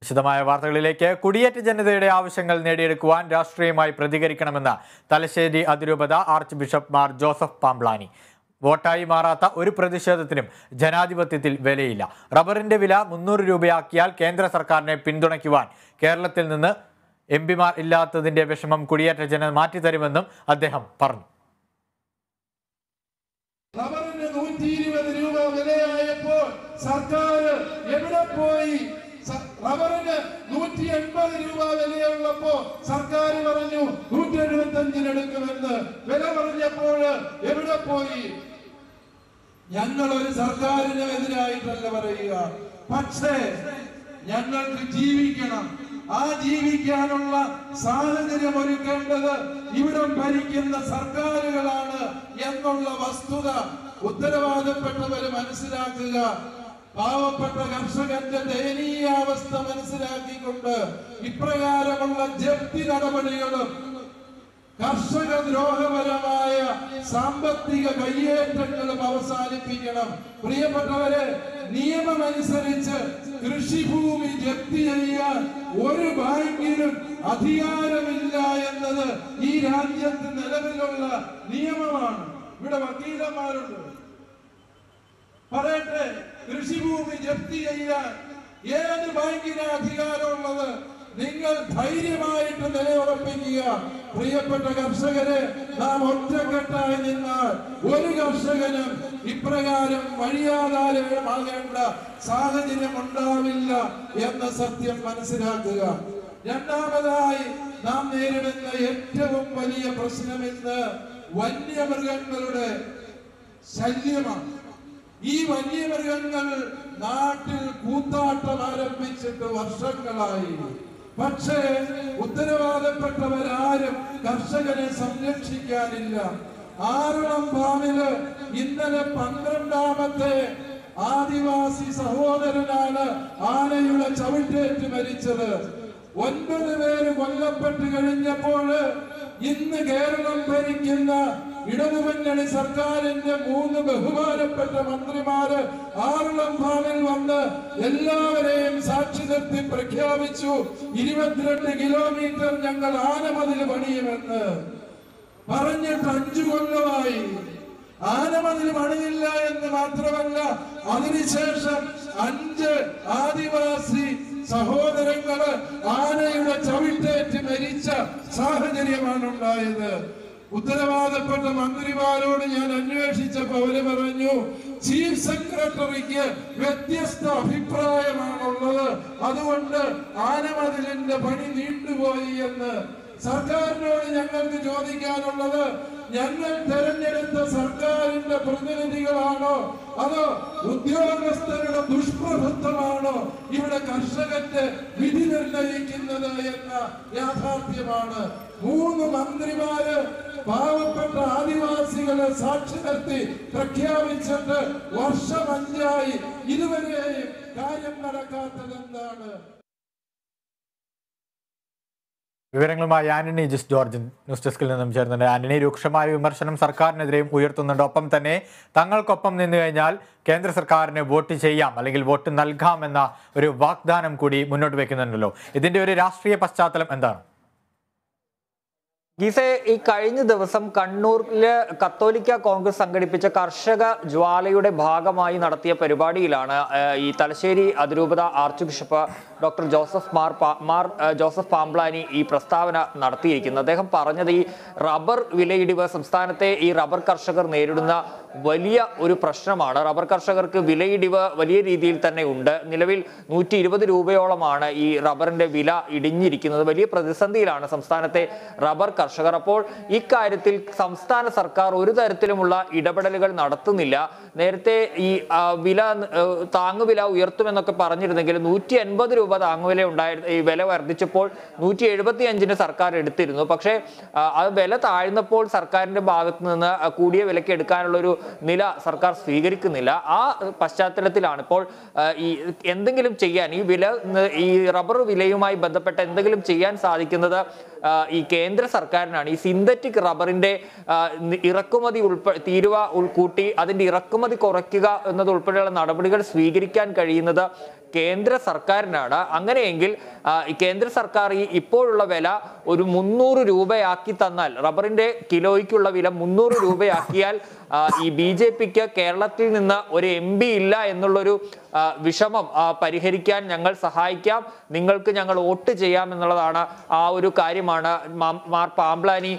വിശദമായ വാർത്തകളിലേക്ക്. കുടിയേറ്റ ജനതയുടെ ആവശ്യങ്ങൾ നേടിയെടുക്കുവാൻ രാഷ്ട്രീയമായി പ്രതികരിക്കണമെന്ന് തലശ്ശേരി അതിരൂപത archbishop Mar Joseph Pamplany. വോട്ടായി മാറാത്ത ഒരു പ്രതിഷേധത്തിനും ജനാധിപത്യത്തിൽ വിലയില്ല. റബ്ബറിന്റെ വില 300 രൂപയാക്കിയാൽ കേന്ദ്ര സർക്കാരിനെ പിന്തുണയ്ക്കുവാൻ കേരളത്തിൽ നിന്ന് എംപിമാർ ഇല്ലാത്തതിന്റെ വിഷമം കുടിയേറ്റ ജനത മാറ്റിത്തരുമെന്നും അദ്ദേഹം പറഞ്ഞു. റബ്ബറിന് 120 രൂപ വിലയായപ്പോൾ സർക്കാർ എവിടെ പോയി? റബ്ബറിന് 180 രൂപ വിലയുള്ളപ്പോ സർക്കാർ പറഞ്ഞു 175 എടുക്കുമെന്ന്. വില പറഞ്ഞപ്പോൾ എവിടെ പോയി? ഞങ്ങൾ ഒരു സർക്കാരിന് എതിരായിട്ടല്ല പറയുക, പക്ഷേ ഞങ്ങൾക്ക് ജീവിക്കണം. ആ ജീവിക്കാനുള്ള സാഹചര്യം ഒരുക്കേണ്ടത് ഇവിടം ഭരിക്കുന്ന സർക്കാരുകളാണ് എന്നുള്ള വസ്തുത ഉത്തരവാദപ്പെട്ടവര് മനസ്സിലാക്കുക. പാവപ്പെട്ട കർഷകന്റെ ദയനീയാവസ്ഥ മനസ്സിലാക്കിക്കൊണ്ട് ഇപ്രകാരമുള്ള ജപ്തി നടപടികളും കർഷക ദ്രോഹപരമായ സാമ്പത്തിക കയ്യേറ്റങ്ങളും അവസാനിപ്പിക്കണം. പ്രിയപ്പെട്ടവരെ, നിയമമനുസരിച്ച് കൃഷിഭൂമി ജപ്തി ചെയ്യാൻ ഒരു ബാങ്കിനും അധികാരമില്ല എന്നത് ഈ രാജ്യത്ത് നിലവിലുള്ള നിയമമാണ്. ഇവിടെ വക്കീലന്മാരുണ്ട്. പറയട്ടെ, കൃഷിഭൂമി ജപ്തി ചെയ്യാൻ ഏത് ബാങ്കിന് അധികാരമുള്ളത്? നിങ്ങൾ ധൈര്യമായിട്ട് നിലയുറപ്പിക്കുക. പ്രിയപ്പെട്ട കർഷകരെ, നാം ഒറ്റക്കെട്ടായി നിന്നാൽ ഒരു കർഷകനും ഇപ്രകാരം വഴിയാധാരമാകേണ്ട സാഹചര്യം ഉണ്ടാവില്ല എന്ന സത്യം മനസ്സിലാക്കുക. രണ്ടാമതായി നാം നേരിടുന്ന ഏറ്റവും വലിയ പ്രശ്നം ഇന്ന് വന്യമൃഗങ്ങളുടെ ശല്യമാണ്. ഈ വന്യമൃഗങ്ങൾ നാട്ടിൽ കൂത്താട്ടം ആരംഭിച്ചിട്ട് വർഷങ്ങളായി. പക്ഷേ ഉത്തരവാദപ്പെട്ടവരാരും കർഷകരെ സംരക്ഷിക്കാനില്ല. ആറളം ഫാമില് ഇന്നലെ 12ാമത്തെ ആദിവാസി സഹോദരനാണ് ആനയുടെ ചവിട്ടേറ്റ് മരിച്ചത്. 9 പേര് കൊല്ലപ്പെട്ട് കഴിഞ്ഞപ്പോൾ ഇന്ന് കേരളം ഭരിക്കുന്ന ഇടതുമുന്നണി സർക്കാരിന്റെ 3 ബഹുമാനപ്പെട്ട മന്ത്രിമാര് ആറളം ഫാമിൽ വന്ന് എല്ലാവരെയും സാക്ഷി നിർത്തി പ്രഖ്യാപിച്ചു, 22 കിലോമീറ്റർ ഞങ്ങൾ ആനമതിൽ പണിയുമെന്ന്. പറഞ്ഞിട്ട് 5 കൊല്ലമായി. ആനമതിൽ പണിയില്ല എന്ന് മാത്രമല്ല, അതിനുശേഷം 5 ആദിവാസി സഹോദരങ്ങള് ആനയുടെ ചവിട്ടേറ്റ് മരിച്ച സാഹചര്യമാണ് ഉണ്ടായത്. ഉത്തരവാദപ്പെട്ട മന്ത്രിമാരോട് ഞാൻ അന്വേഷിച്ചപ്പോൾ അവര് പറഞ്ഞു, ചീഫ് സെക്രട്ടറിക്ക് വ്യത്യസ്ത അഭിപ്രായമാണുള്ളത്, അതുകൊണ്ട് ആനമതിലിന്റെ പണി നീണ്ടുപോയി എന്ന്. സർക്കാരിനോട് ഞങ്ങൾക്ക് ചോദിക്കാനുള്ളത്, ഞങ്ങൾ തെരഞ്ഞെടുത്ത സർക്കാരിന്റെ പ്രതിനിധികളാണോ അതോ ഉദ്യോഗസ്ഥരുടെ ദുഷ്പ്രഭുത്വമാണോ ഇവിടെ കർഷകന്റെ വിധി നിർണയിക്കുന്നത് എന്ന യാഥാർത്ഥ്യമാണ്. 3 മന്ത്രിമാര് പാവപ്പെട്ട ആദിവാസികളെ സാക്ഷി നിർത്തി പ്രഖ്യാപിച്ചിട്ട് വർഷം 5ആയി, ഇതുവരെയും കാര്യം നടക്കാത്തതെന്താണ്? വിവരങ്ങളുമായി ആന്റണി ജിസ് ജോർജ് ന്യൂസ് ഡെസ്കിൽ നിന്നും ചേർന്നുണ്ട്. ആന്റണി, രൂക്ഷമായ വിമർശനം സർക്കാരിനെതിരെയും ഉയർത്തുന്നുണ്ട്. ഒപ്പം തന്നെ തങ്ങൾക്കൊപ്പം നിന്നു കഴിഞ്ഞാൽ കേന്ദ്ര സർക്കാരിന് വോട്ട് ചെയ്യാം അല്ലെങ്കിൽ വോട്ട് നൽകാം എന്ന ഒരു വാഗ്ദാനം കൂടി മുന്നോട്ട് വെക്കുന്നുണ്ടല്ലോ. ഇതിന്റെ ഒരു രാഷ്ട്രീയ പശ്ചാത്തലം എന്താണ്? ഗീസെ, ഈ കഴിഞ്ഞ ദിവസം കണ്ണൂരിലെ കത്തോലിക്ക കോൺഗ്രസ് സംഘടിപ്പിച്ച കർഷക ജ്വാലയുടെ ഭാഗമായി നടത്തിയ പരിപാടിയിലാണ് ഈ തലശ്ശേരി അതിരൂപത arch bishop doctor Mar Joseph Pamplany ഈ പ്രസ്താവന നടത്തിയിരിക്കുന്നത്. അദ്ദേഹം പറഞ്ഞത്, ഈ റബ്ബർ വിലയിടിവ് സംസ്ഥാനത്തെ ഈ റബ്ബർ കർഷകർ നേരിടുന്ന വലിയ ഒരു പ്രശ്നമാണ്. റബ്ബർ കർഷകർക്ക് വിലയിടിവ് വലിയ രീതിയിൽ തന്നെ ഉണ്ട്. നിലവിൽ 120 രൂപയോളമാണ് ഈ റബ്ബറിന്റെ വില ഇടിഞ്ഞിരിക്കുന്നത്. വലിയ പ്രതിസന്ധിയിലാണ് സംസ്ഥാനത്തെ റബ്ബർ കർഷകർ. അപ്പോൾ ഇക്കാര്യത്തിൽ സംസ്ഥാന സർക്കാർ ഒരു തരത്തിലുമുള്ള ഇടപെടലുകൾ നടത്തുന്നില്ല. നേരത്തെ ഈ താങ്ങുവില ഉയർത്തുമെന്നൊക്കെ പറഞ്ഞിരുന്നെങ്കിൽ 180 രൂപ താങ്ങുവില ഉണ്ടായിരുന്നു. ഈ വില വർദ്ധിച്ചപ്പോൾ 175-ന് സർക്കാർ എടുത്തിരുന്നു. പക്ഷേ അത് വില താഴ്ന്നപ്പോൾ സർക്കാരിന്റെ ഭാഗത്ത് നിന്ന് കൂടിയ വിലയ്ക്ക് എടുക്കാനുള്ള ഒരു നില സർക്കാർ സ്വീകരിക്കുന്നില്ല. ആ പശ്ചാത്തലത്തിലാണ് ഇപ്പോൾ ഈ എന്തെങ്കിലും ചെയ്യാൻ ഈ റബ്ബർ വിലയുമായി ബന്ധപ്പെട്ട എന്തെങ്കിലും ചെയ്യാൻ സാധിക്കുന്നത് ഈ കേന്ദ്ര സർക്കാരിനാണ്. ഈ സിന്തറ്റിക് റബ്ബറിന്റെ ഇറക്കുമതി കൂട്ടി അതിന്റെ ഇറക്കുമതി കുറയ്ക്കുക എന്നതുൾപ്പെടെയുള്ള നടപടികൾ സ്വീകരിക്കാൻ കഴിയുന്നത് കേന്ദ്ര സർക്കാരിനാണ്. അങ്ങനെയെങ്കിൽ കേന്ദ്ര സർക്കാർ ഈ ഇപ്പോഴുള്ള വില ഒരു 300 രൂപയാക്കി തന്നാൽ, റബ്ബറിന്റെ കിലോയ്ക്കുള്ള വില 300 രൂപയാക്കിയാൽ ഈ BJPക്ക് കേരളത്തിൽ നിന്ന് ഒരു MP ഇല്ല എന്നുള്ളൊരു വിഷമം പരിഹരിക്കാൻ ഞങ്ങൾ സഹായിക്കാം, നിങ്ങൾക്ക് ഞങ്ങൾ വോട്ട് ചെയ്യാം എന്നുള്ളതാണ്. ആ ഒരു കാര്യമാണ് മാർ പാംബ്ലാനി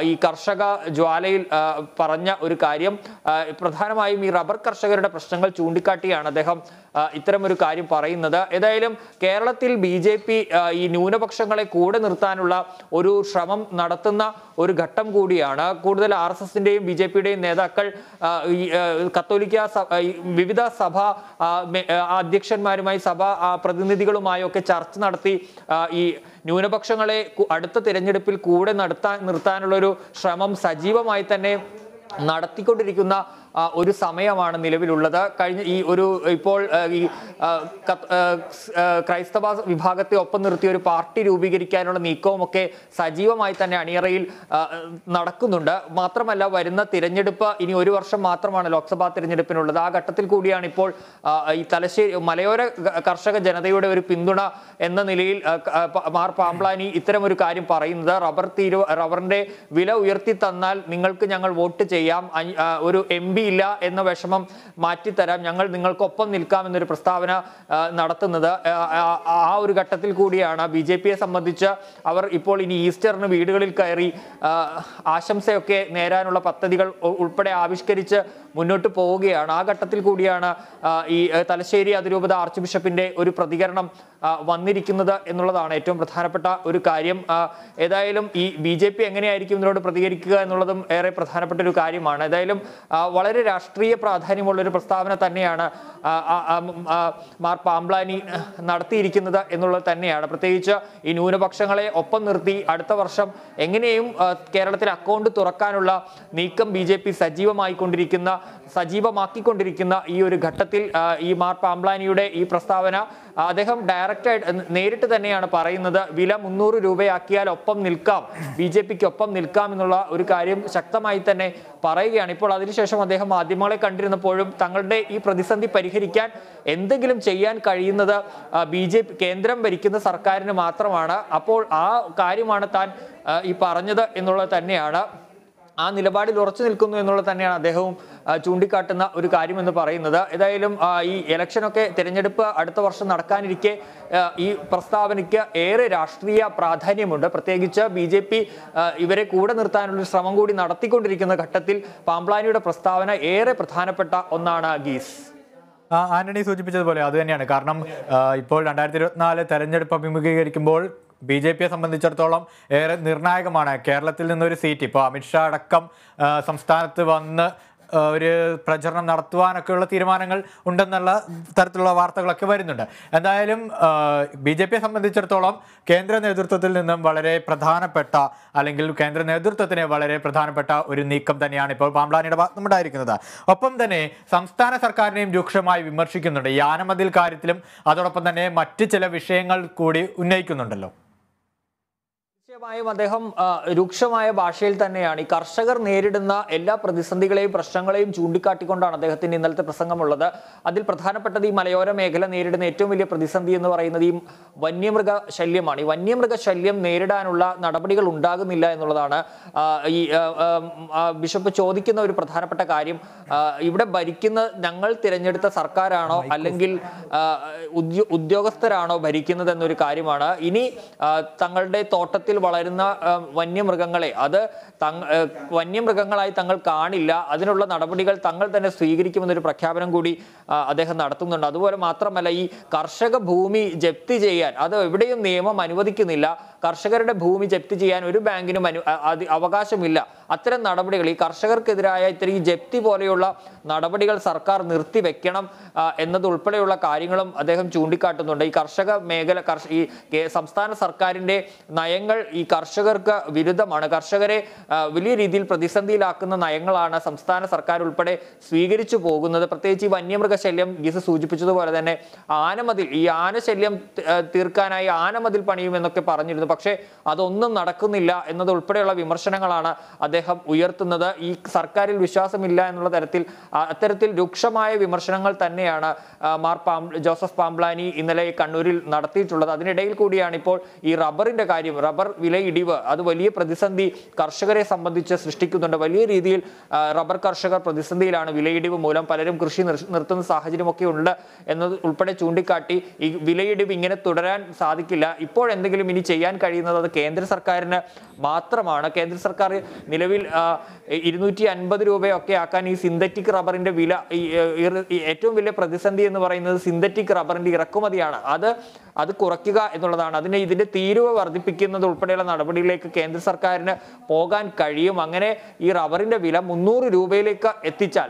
ഈ കർഷക ജ്വാലയിൽ പറഞ്ഞ ഒരു കാര്യം. പ്രധാനമായും ഈ റബ്ബർ കർഷകരുടെ പ്രശ്നങ്ങൾ ചൂണ്ടിക്കാട്ടിയാണ് അദ്ദേഹം ഇത്തരമൊരു കാര്യം പറയുന്നത്. ഏതായാലും കേരളത്തിൽ BJP ഈ ന്യൂനപക്ഷങ്ങളെ കൂടെ നിർത്താനുള്ള ഒരു ശ്രമം നടത്തുന്ന ഒരു ഘട്ടം കൂടിയാണ്. കൂടുതൽ RSSന്റെയും BJPയുടെയും നേതാക്കൾ കത്തോലിക്ക വിവിധ സഭാ അധ്യക്ഷന്മാരുമായി, സഭാ പ്രതിനിധികളുമായി ഒക്കെ ചർച്ച നടത്തി ഈ ന്യൂനപക്ഷങ്ങളെ അടുത്ത തിരഞ്ഞെടുപ്പിൽ കൂടെ നിർത്താനുള്ള ഒരു ശ്രമം സജീവമായി തന്നെ നടത്തിക്കൊണ്ടിരിക്കുന്ന ഒരു സമയമാണ് നിലവിലുള്ളത്. കഴിഞ്ഞ ഈ ഒരു ഇപ്പോൾ ഈ ക്രൈസ്തവ വിഭാഗത്തെ ഒപ്പം നിർത്തി ഒരു പാർട്ടി രൂപീകരിക്കാനുള്ള നീക്കവും ഒക്കെ സജീവമായി തന്നെ അണിയറയിൽ നടക്കുന്നുണ്ട്. മാത്രമല്ല, വരുന്ന തിരഞ്ഞെടുപ്പ് ഇനി 1 വർഷം മാത്രമാണ് ലോക്സഭാ തിരഞ്ഞെടുപ്പിനുള്ളത്. ആ ഘട്ടത്തിൽ കൂടിയാണ് ഇപ്പോൾ ഈ തലശ്ശേരി മലയോര കർഷക ജനതയുടെ ഒരു പിന്തുണ എന്ന നിലയിൽ മാർ പാംബ്ലാനി ഇത്തരം ഒരു കാര്യം പറയുന്നത്. റബ്ബറിന്റെ വില ഉയർത്തി തന്നാൽ നിങ്ങൾക്ക് ഞങ്ങൾ വോട്ട് ചെയ്യാം, ഒരു MP ഇല്ല എന്ന വിഷമം മാറ്റിത്തരാം, ഞങ്ങൾ നിങ്ങൾക്കൊപ്പം നിൽക്കാം എന്നൊരു പ്രസ്താവന നടത്തുന്നത്. ആ ഒരു ഘട്ടത്തിൽ കൂടിയാണ് BJPയെ സംബന്ധിച്ച് അവർ ഇപ്പോൾ ഇനി ഈസ്റ്ററിന് വീടുകളിൽ കയറി ആശംസയൊക്കെ നേരാനുള്ള പദ്ധതികൾ ഉൾപ്പെടെ ആവിഷ്കരിച്ച് മുന്നോട്ട് പോവുകയാണ്. ആ ഘട്ടത്തിൽ കൂടിയാണ് ഈ തലശ്ശേരി അതിരൂപത ആർച്ച് ബിഷപ്പിന്റെ ഒരു പ്രതികരണം വന്നിരിക്കുന്നത് എന്നുള്ളതാണ് ഏറ്റവും പ്രധാനപ്പെട്ട ഒരു കാര്യം. ഏതായാലും ഈ BJP എങ്ങനെയായിരിക്കും ഇതിനോട് പ്രതികരിക്കുക എന്നുള്ളതും ഏറെ പ്രധാനപ്പെട്ട ഒരു കാര്യമാണ്. ഏതായാലും വളരെ രാഷ്ട്രീയ പ്രാധാന്യമുള്ള ഒരു പ്രസ്താവന തന്നെയാണ് മാർ പാംബ്ലാനി നടത്തിയിരിക്കുന്നത് എന്നുള്ളത് തന്നെയാണ്. പ്രത്യേകിച്ച് ഈ ന്യൂനപക്ഷങ്ങളെ ഒപ്പം നിർത്തി അടുത്ത വർഷം എങ്ങനെയും കേരളത്തിൽ അക്കൗണ്ട് തുറക്കാനുള്ള നീക്കം BJP സജീവമാക്കിക്കൊണ്ടിരിക്കുന്ന ഈ ഒരു ഘട്ടത്തിൽ ഈ മാർ പാംബ്ലാനിയുടെ ഈ പ്രസ്താവന അദ്ദേഹം ഡയറക്റ്റായിട്ട് നേരിട്ട് തന്നെയാണ് പറയുന്നത്. വില 300 രൂപയാക്കിയാൽ ഒപ്പം നിൽക്കാം, BJPക്ക് ഒപ്പം നിൽക്കാം എന്നുള്ള ഒരു കാര്യം ശക്തമായി തന്നെ പറയുകയാണ്. ഇപ്പോൾ അതിനുശേഷം അദ്ദേഹം മാധ്യമങ്ങളെ കണ്ടിരുന്നപ്പോഴും തങ്ങളുടെ ഈ പ്രതിസന്ധി പരിഹരിക്കാൻ എന്തെങ്കിലും ചെയ്യാൻ കഴിയുന്നത് BJP കേന്ദ്രം ഭരിക്കുന്ന സർക്കാരിന് മാത്രമാണ്. അപ്പോൾ ആ കാര്യമാണ് താൻ ഈ പറഞ്ഞത് എന്നുള്ളത് തന്നെയാണ്. ആ നിലപാടിൽ ഉറച്ചു നിൽക്കുന്നു എന്നുള്ളത് തന്നെയാണ് അദ്ദേഹവും ചൂണ്ടിക്കാട്ടുന്ന ഒരു കാര്യമെന്ന് പറയുന്നത്. ഏതായാലും ഈ ഇലക്ഷനൊക്കെ തിരഞ്ഞെടുപ്പ് അടുത്ത വർഷം നടക്കാനിരിക്കെ ഈ പ്രസ്താവനയ്ക്ക് ഏറെ രാഷ്ട്രീയ പ്രാധാന്യമുണ്ട്. പ്രത്യേകിച്ച് BJP ഇവരെ കൂടെ നിർത്താനുള്ള ശ്രമം കൂടി നടത്തിക്കൊണ്ടിരിക്കുന്ന ഘട്ടത്തിൽ പാംബ്ലാനിയുടെ പ്രസ്താവന ഏറെ പ്രധാനപ്പെട്ട ഒന്നാണ്. ഗീസ്, ആന്റണി സൂചിപ്പിച്ചതുപോലെ അത് തന്നെയാണ്. കാരണം ഇപ്പോൾ 2024 തെരഞ്ഞെടുപ്പ് അഭിമുഖീകരിക്കുമ്പോൾ BJPയെ സംബന്ധിച്ചിടത്തോളം ഏറെ നിർണായകമാണ്. കേരളത്തിൽ നിന്നൊരു സീറ്റ് ഇപ്പോൾ അമിത്ഷാ അടക്കം സംസ്ഥാനത്ത് വന്ന് ഒരു പ്രചരണം നടത്തുവാനൊക്കെയുള്ള തീരുമാനങ്ങൾ ഉണ്ടെന്നുള്ള തരത്തിലുള്ള വാർത്തകളൊക്കെ വരുന്നുണ്ട്. എന്തായാലും BJPയെ സംബന്ധിച്ചിടത്തോളം കേന്ദ്ര നേതൃത്വത്തിൽ നിന്നും വളരെ പ്രധാനപ്പെട്ട, അല്ലെങ്കിൽ കേന്ദ്ര നേതൃത്വത്തിന് വളരെ പ്രധാനപ്പെട്ട ഒരു നീക്കം തന്നെയാണ് ഇപ്പോൾ പാംബ്ലാനിയുടെ ഭാഗത്തുണ്ടായിരിക്കുന്നത്. ഒപ്പം തന്നെ സംസ്ഥാന സർക്കാരിനെയും രൂക്ഷമായി വിമർശിക്കുന്നുണ്ട്. ഈ ആനമതിൽ കാര്യത്തിലും അതോടൊപ്പം തന്നെ മറ്റ് ചില വിഷയങ്ങൾ കൂടി ഉന്നയിക്കുന്നുണ്ടല്ലോ. തീർച്ചയായും അദ്ദേഹം രൂക്ഷമായ ഭാഷയിൽ തന്നെയാണ് ഈ കർഷകർ നേരിടുന്ന എല്ലാ പ്രതിസന്ധികളെയും പ്രശ്നങ്ങളെയും ചൂണ്ടിക്കാട്ടിക്കൊണ്ടാണ് അദ്ദേഹത്തിന്റെ ഇന്നലത്തെ പ്രസംഗമുള്ളത്. അതിൽ പ്രധാനപ്പെട്ടത് ഈ മലയോര മേഖല നേരിടുന്ന ഏറ്റവും വലിയ പ്രതിസന്ധി എന്ന് പറയുന്നത് ഈ വന്യമൃഗ ശല്യമാണ്. ഈ വന്യമൃഗ ശല്യം നേരിടാനുള്ള നടപടികൾ ഉണ്ടാകുന്നില്ല എന്നുള്ളതാണ് ഈ ബിഷപ്പ് ചോദിക്കുന്ന ഒരു പ്രധാനപ്പെട്ട കാര്യം. ഇവിടെ ഭരിക്കുന്ന ഞങ്ങൾ തിരഞ്ഞെടുത്ത സർക്കാരാണോ അല്ലെങ്കിൽ ഉദ്യോഗസ്ഥരാണോ ഭരിക്കുന്നത് എന്നൊരു കാര്യമാണ്. ഇനി തങ്ങളുടെ തോട്ടത്തിൽ വളരുന്ന വന്യമൃഗങ്ങളെ അത് വന്യമൃഗങ്ങളായി തങ്ങൾ കാണില്ല, അതിനുള്ള നടപടികൾ തങ്ങൾ തന്നെ സ്വീകരിക്കുമെന്നൊരു പ്രഖ്യാപനം കൂടി അദ്ദേഹം നടത്തുന്നുണ്ട്. അതുപോലെ മാത്രമല്ല, ഈ കർഷക ഭൂമി ജപ്തി ചെയ്യാൻ അത് എവിടെയും നിയമം അനുവദിക്കുന്നില്ല. കർഷകരുടെ ഭൂമി ജപ്തി ചെയ്യാൻ ഒരു ബാങ്കിനും അവകാശമില്ല. അത്തരം നടപടികൾ, ഈ കർഷകർക്കെതിരായ ഇത്തരം ജപ്തി പോലെയുള്ള നടപടികൾ സർക്കാർ നിർത്തിവെക്കണം എന്നതുൾപ്പെടെയുള്ള കാര്യങ്ങളും അദ്ദേഹം ചൂണ്ടിക്കാട്ടുന്നുണ്ട്. ഈ കർഷക മേഖല, ഈ സംസ്ഥാന സർക്കാരിന്റെ നയങ്ങൾ ഈ കർഷകർക്ക് വിരുദ്ധമാണ്. കർഷകരെ വലിയ രീതിയിൽ പ്രതിസന്ധിയിലാക്കുന്ന നയങ്ങളാണ് സംസ്ഥാന സർക്കാർ ഉൾപ്പെടെ സ്വീകരിച്ചു പോകുന്നത്. പ്രത്യേകിച്ച് ഈ വന്യമൃഗശല്യം ഗീസ് സൂചിപ്പിച്ചതുപോലെ തന്നെ ആനമതിൽ, ഈ ആനശല്യം തീർക്കാനായി ആനമതിൽ പണിയുമെന്നൊക്കെ പറഞ്ഞിരുന്നു. പക്ഷേ അതൊന്നും നടക്കുന്നില്ല എന്നത് ഉൾപ്പെടെയുള്ള വിമർശനങ്ങളാണ് അദ്ദേഹം ഉയർത്തുന്നത്. ഈ സർക്കാരിൽ വിശ്വാസമില്ല എന്നുള്ള തരത്തിൽ അത്തരത്തിൽ രൂക്ഷമായ വിമർശനങ്ങൾ തന്നെയാണ് ജോസഫ് പാംബ്ലാനി ഇന്നലെ കണ്ണൂരിൽ നടത്തിയിട്ടുള്ളത്. അതിനിടയിൽ കൂടിയാണ് ഇപ്പോൾ ഈ റബ്ബറിന്റെ കാര്യം, റബ്ബർ വിലയിടിവ് അത് വലിയ പ്രതിസന്ധി കർഷകരെ സംബന്ധിച്ച് സൃഷ്ടിക്കുന്നുണ്ട്. വലിയ രീതിയിൽ റബ്ബർ കർഷകർ പ്രതിസന്ധിയിലാണ്. വിലയിടിവ് മൂലം പലരും കൃഷി നിർത്തുന്ന സാഹചര്യമൊക്കെ ഉണ്ട് എന്നത് ഉൾപ്പെടെ ചൂണ്ടിക്കാട്ടി ഈ വിലയിടിവ് ഇങ്ങനെ തുടരാൻ സാധിക്കില്ല. ഇപ്പോൾ എന്തെങ്കിലും ഇനി ചെയ്യാൻ കഴിയുന്നത് അത് കേന്ദ്ര സർക്കാരിന് മാത്രമാണ്. കേന്ദ്ര സർക്കാർ നിലവിൽ 250 രൂപയൊക്കെ ആക്കാൻ ഈ സിന്തറ്റിക് റബ്ബറിന്റെ വില, ഏറ്റവും വലിയ പ്രതിസന്ധി എന്ന് പറയുന്നത് സിന്തറ്റിക് റബ്ബറിന്റെ ഇറക്കുമതിയാണ്. അത് കുറയ്ക്കുക എന്നുള്ളതാണ്. ഇതിന്റെ തീരുവ വർദ്ധിപ്പിക്കുന്നത് ഉൾപ്പെടെയുള്ള നടപടിയിലേക്ക് കേന്ദ്ര സർക്കാരിന് പോകാൻ കഴിയും. അങ്ങനെ ഈ റബ്ബറിന്റെ വില 300 രൂപയിലേക്ക് എത്തിച്ചാൽ,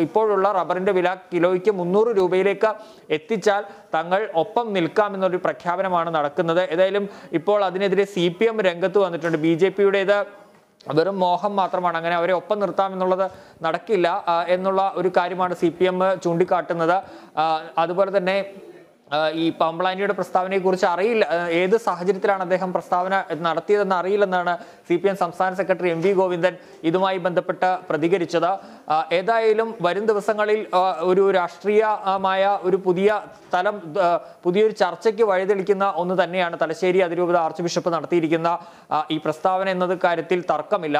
ഇപ്പോഴുള്ള റബ്ബറിന്റെ വില കിലോയ്ക്ക് 300 രൂപയിലേക്ക് എത്തിച്ചാൽ തങ്ങൾ ഒപ്പം നിൽക്കാമെന്നൊരു പ്രഖ്യാപനമാണ് നടക്കുന്നത്. ഏതായാലും ഇപ്പോൾ അതിനെതിരെ CPM രംഗത്ത് വന്നിട്ടുണ്ട്. BJP-യുടേത് വെറും മോഹം മാത്രമാണ്, അങ്ങനെ അവരെ ഒപ്പം നിർത്താമെന്നുള്ളത് നടക്കില്ല എന്നുള്ള ഒരു കാര്യമാണ് CPM ചൂണ്ടിക്കാട്ടുന്നത്. അതുപോലെ തന്നെ ഈ പാംബ്ലാനിയുടെ പ്രസ്താവനയെ കുറിച്ച് അറിയില്ല, ഏത് സാഹചര്യത്തിലാണ് അദ്ദേഹം പ്രസ്താവന നടത്തിയതെന്ന് അറിയില്ലെന്നാണ് CPM സംസ്ഥാന സെക്രട്ടറി MV ഗോവിന്ദൻ ഇതുമായി ബന്ധപ്പെട്ട് പ്രതികരിച്ചത്. ഏതായാലും വരും ദിവസങ്ങളിൽ ഒരു രാഷ്ട്രീയമായ ഒരു പുതിയൊരു ചർച്ചയ്ക്ക് വഴിതെളിക്കുന്ന ഒന്ന് തന്നെയാണ് തലശ്ശേരി അതിരൂപത ആർച്ച് ബിഷപ്പ് നടത്തിയിരിക്കുന്ന ഈ പ്രസ്താവന എന്നത് കാര്യത്തിൽ തർക്കമില്ല.